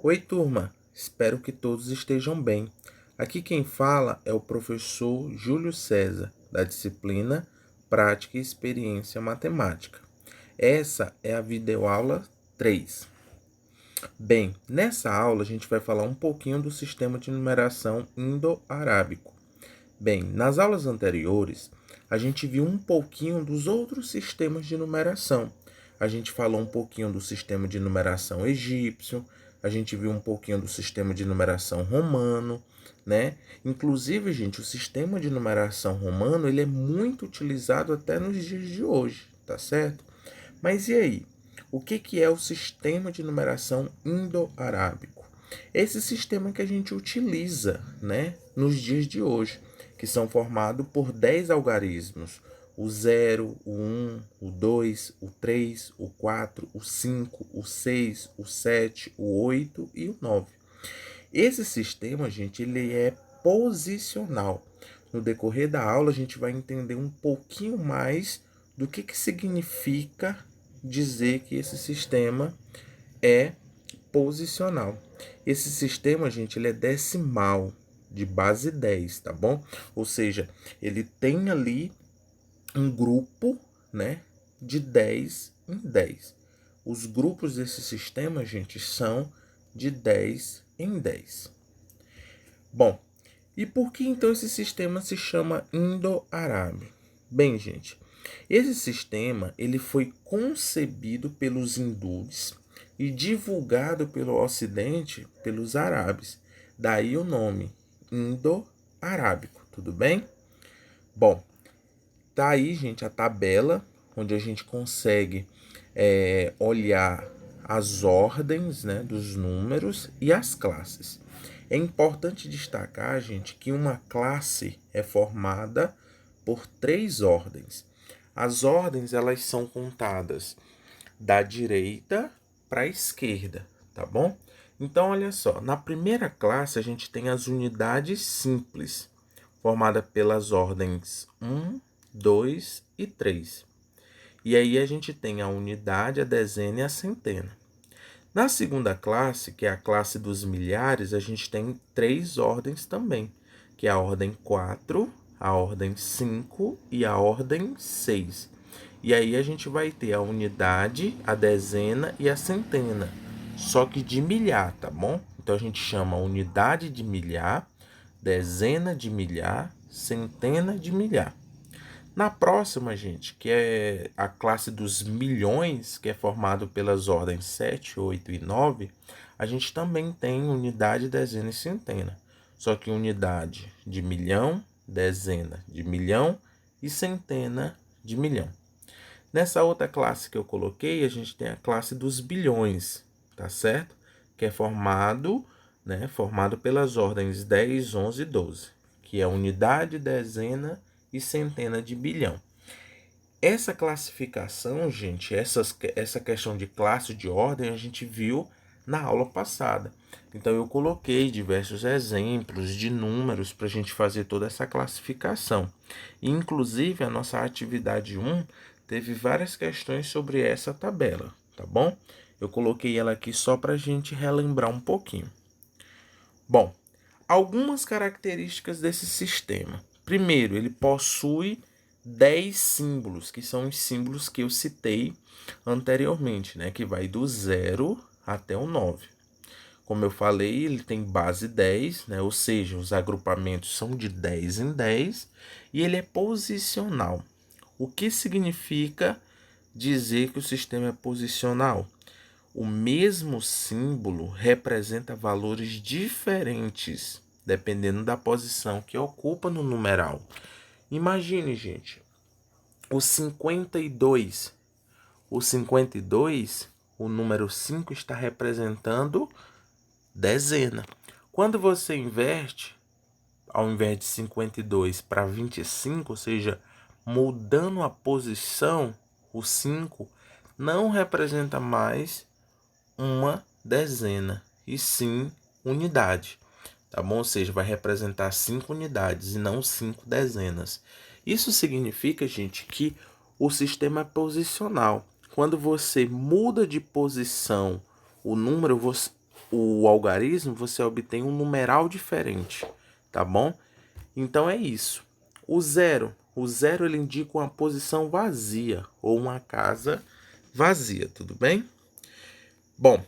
Oi, turma! Espero que todos estejam bem. Aqui quem fala é o professor Júlio César, da disciplina Prática e Experiência Matemática. Essa é a videoaula 3. Bem, nessa aula a gente vai falar um pouquinho do sistema de numeração indo-arábico. Bem, nas aulas anteriores, a gente viu um pouquinho dos outros sistemas de numeração. A gente falou um pouquinho do sistema de numeração egípcio, a gente viu um pouquinho do sistema de numeração romano, né? Inclusive, gente, o sistema de numeração romano, ele é muito utilizado até nos dias de hoje, tá certo? Mas e aí? O que é o sistema de numeração indo-arábico? Esse sistema que a gente utiliza, né, nos dias de hoje, que são formados por 10 algarismos: o 0, o 1, o 2, o 3, o 4, o 5, o 6, o 7, o 8 e o 9. Esse sistema, gente, ele é posicional. No decorrer da aula, a gente vai entender um pouquinho mais do que significa dizer que esse sistema é posicional. Esse sistema, gente, ele é decimal, de base 10, tá bom? Ou seja, ele tem ali um grupo, né, de 10 em 10. Os grupos desse sistema, gente, são de 10 em 10. Bom, e por que então esse sistema se chama Indo-Árabe? Bem, gente, esse sistema ele foi concebido pelos hindus e divulgado pelo Ocidente pelos árabes. Daí o nome Indo-Arábico, tudo bem? Bom, tá aí, gente, a tabela onde a gente consegue olhar as ordens, né, dos números e as classes. É importante destacar, gente, que uma classe é formada por 3 ordens. As ordens elas são contadas da direita para a esquerda, tá bom? Então, olha só, na primeira classe a gente tem as unidades simples, formada pelas ordens 1, 2 e 3. E aí a gente tem a unidade, a dezena e a centena. Na segunda classe, que é a classe dos milhares, a gente tem 3 ordens também, que é a ordem 4, a ordem 5 e a ordem 6. E aí a gente vai ter a unidade, a dezena e a centena, só que de milhar, tá bom? Então a gente chama unidade de milhar, dezena de milhar, centena de milhar. Na próxima, gente, que é a classe dos milhões, que é formado pelas ordens 7, 8 e 9, a gente também tem unidade, dezena e centena. Só que unidade de milhão, dezena de milhão e centena de milhão. Nessa outra classe que eu coloquei, a gente tem a classe dos bilhões, tá certo? Que é formado pelas ordens 10, 11 e 12, que é unidade, dezena e centena de bilhão. Essa classificação, gente, essa questão de classe de ordem, a gente viu na aula passada. Então, eu coloquei diversos exemplos de números para a gente fazer toda essa classificação. Inclusive, a nossa atividade 1 teve várias questões sobre essa tabela, tá bom? Eu coloquei ela aqui só para a gente relembrar um pouquinho. Bom, algumas características desse sistema. Primeiro, ele possui 10 símbolos, que são os símbolos que eu citei anteriormente, né? Que vai do 0 até o 9. Como eu falei, ele tem base 10, né? Ou seja, os agrupamentos são de 10 em 10 e ele é posicional. O que significa dizer que o sistema é posicional? O mesmo símbolo representa valores diferentes, dependendo da posição que ocupa no numeral. Imagine, gente, o 52. O 52, o número 5 está representando dezena. Quando você inverte, ao invés de 52 para 25, ou seja, mudando a posição, o 5 não representa mais uma dezena, e sim unidade, tá bom? Ou seja, vai representar 5 unidades e não 5 dezenas. Isso significa, gente, que o sistema é posicional. Quando você muda de posição o número, o algarismo, você obtém um numeral diferente, tá bom? Então é isso. O zero ele indica uma posição vazia ou uma casa vazia, tudo bem? Bom,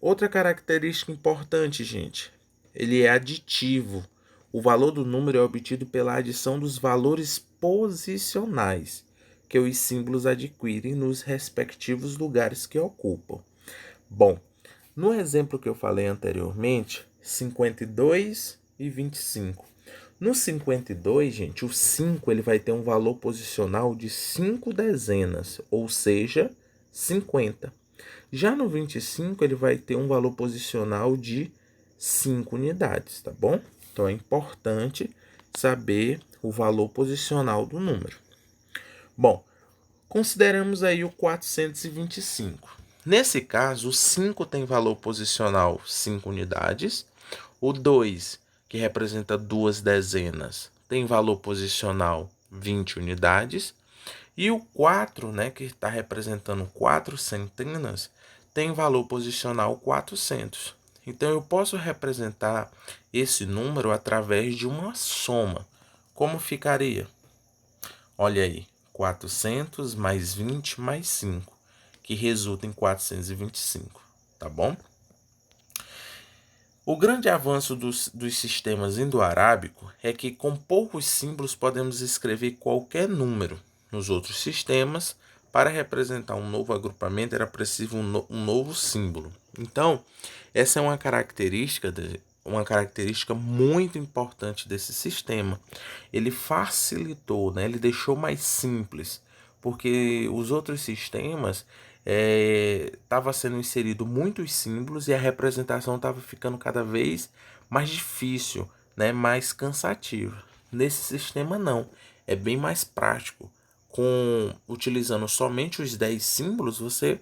outra característica importante, gente, ele é aditivo. O valor do número é obtido pela adição dos valores posicionais que os símbolos adquirem nos respectivos lugares que ocupam. Bom, no exemplo que eu falei anteriormente, 52 e 25. No 52, gente, o 5 ele vai ter um valor posicional de 5 dezenas, ou seja, 50. Já no 25, ele vai ter um valor posicional de 5 unidades, tá bom? Então é importante saber o valor posicional do número. Bom, consideramos aí o 425. Nesse caso, o 5 tem valor posicional 5 unidades, o 2, que representa duas dezenas, tem valor posicional 20 unidades, e o 4, né, que está representando 4 centenas, tem valor posicional 400. Então, eu posso representar esse número através de uma soma. Como ficaria? Olha aí, 400 mais 20 mais 5, que resulta em 425, tá bom? O grande avanço dos sistemas indo-arábico é que com poucos símbolos podemos escrever qualquer número. Nos outros sistemas, para representar um novo agrupamento era preciso um novo símbolo. Então, essa é uma característica muito importante desse sistema. Ele facilitou, né? Ele deixou mais simples, porque os outros sistemas estava sendo inserido muitos símbolos e a representação estava ficando cada vez mais difícil, né, mais cansativa. Nesse sistema não, é bem mais prático. Utilizando somente os 10 símbolos, você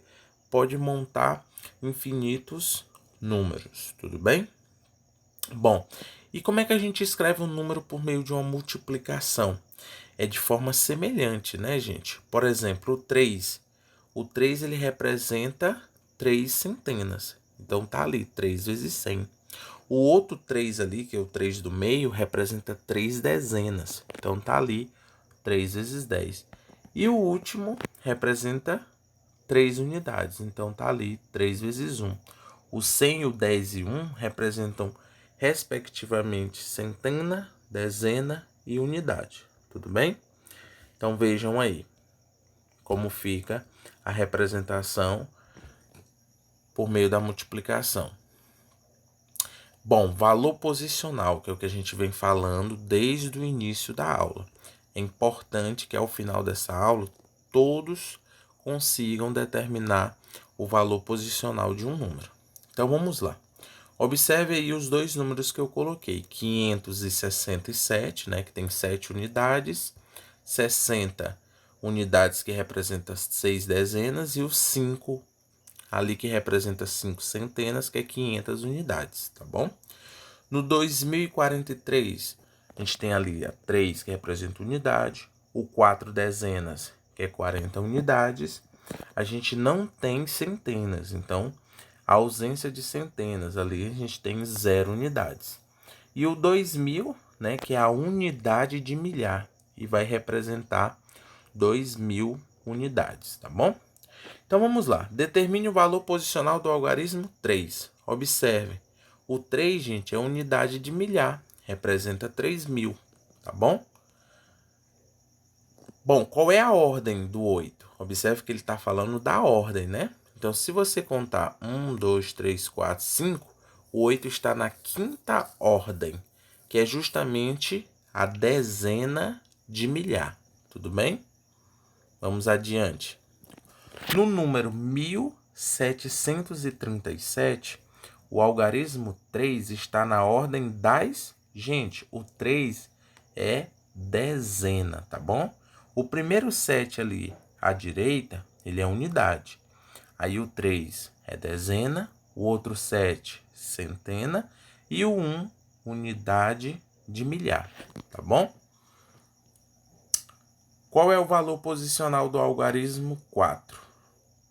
pode montar infinitos números, tudo bem? Bom, e como é que a gente escreve um número por meio de uma multiplicação? É de forma semelhante, né, gente? Por exemplo, o 3. O 3 ele representa 3 centenas. Então tá ali, 3 vezes 100. O outro 3 ali, que é o 3 do meio, representa 3 dezenas. Então tá ali, 3 vezes 10. E o último representa 3 unidades. Então tá ali, 3 vezes 1. O 100, o 10 e 1 representam, respectivamente, centena, dezena e unidade. Tudo bem? Então vejam aí como fica a representação por meio da multiplicação. Bom, valor posicional, que é o que a gente vem falando desde o início da aula. É importante que ao final dessa aula todos consigam determinar o valor posicional de um número. Então vamos lá. Observe aí os dois números que eu coloquei, 567, né, que tem 7 unidades, 60 unidades que representa 6 dezenas e o 5 ali que representa 5 centenas, que é 500 unidades, tá bom? No 2043, a gente tem ali a 3 que representa unidade, o 4 dezenas, que é 40 unidades. A gente não tem centenas, então a ausência de centenas ali a gente tem 0 unidades. E o 2000, né, que é a unidade de milhar e vai representar 2000 unidades, tá bom? Então vamos lá. Determine o valor posicional do algarismo 3. Observe. O 3, gente, é unidade de milhar. Representa 3000, tá bom? Bom, qual é a ordem do 8? Observe que ele está falando da ordem, né? Então, se você contar 1, 2, 3, 4, 5, o 8 está na quinta ordem, que é justamente a dezena de milhar. Tudo bem? Vamos adiante. No número 1737, o algarismo 3 está na ordem das... Gente, o 3 é dezena, tá bom? O primeiro 7 ali à direita, ele é unidade. Aí o 3 é dezena, o outro 7, centena, e o 1, unidade de milhar, tá bom? Qual é o valor posicional do algarismo 4?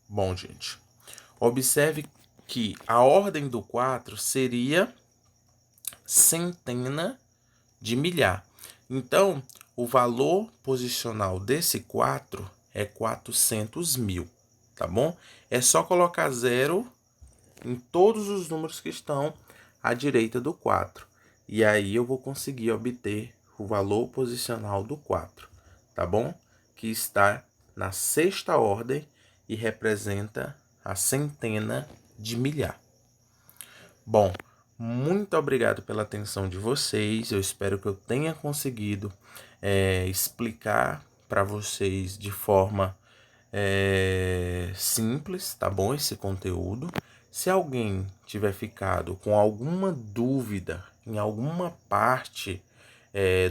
Bom, gente, observe que a ordem do 4 seria centena de milhar. Então, o valor posicional desse 4 é 400 mil, tá bom? É só colocar zero em todos os números que estão à direita do 4. E aí eu vou conseguir obter o valor posicional do 4, tá bom? Que está na sexta ordem e representa a centena de milhar. Bom, muito obrigado pela atenção de vocês. Eu espero que eu tenha conseguido explicar para vocês de forma simples, tá bom? Esse conteúdo. Se alguém tiver ficado com alguma dúvida em alguma parte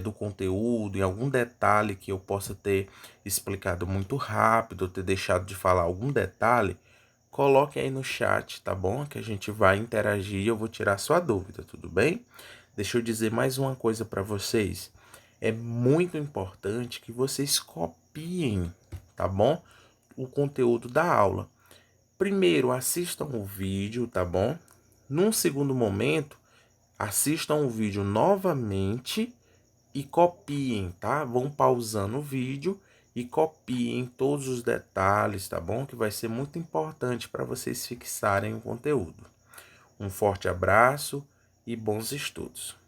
do conteúdo, em algum detalhe que eu possa ter explicado muito rápido, ou ter deixado de falar algum detalhe, coloque aí no chat, tá bom? Que a gente vai interagir e eu vou tirar sua dúvida, tudo bem? Deixa eu dizer mais uma coisa para vocês. É muito importante que vocês copiem, tá bom? O conteúdo da aula. Primeiro, assistam o vídeo, tá bom? Num segundo momento, assistam o vídeo novamente e copiem, tá? Vão pausando o vídeo e copiem todos os detalhes, tá bom? Que vai ser muito importante para vocês fixarem o conteúdo. Um forte abraço e bons estudos.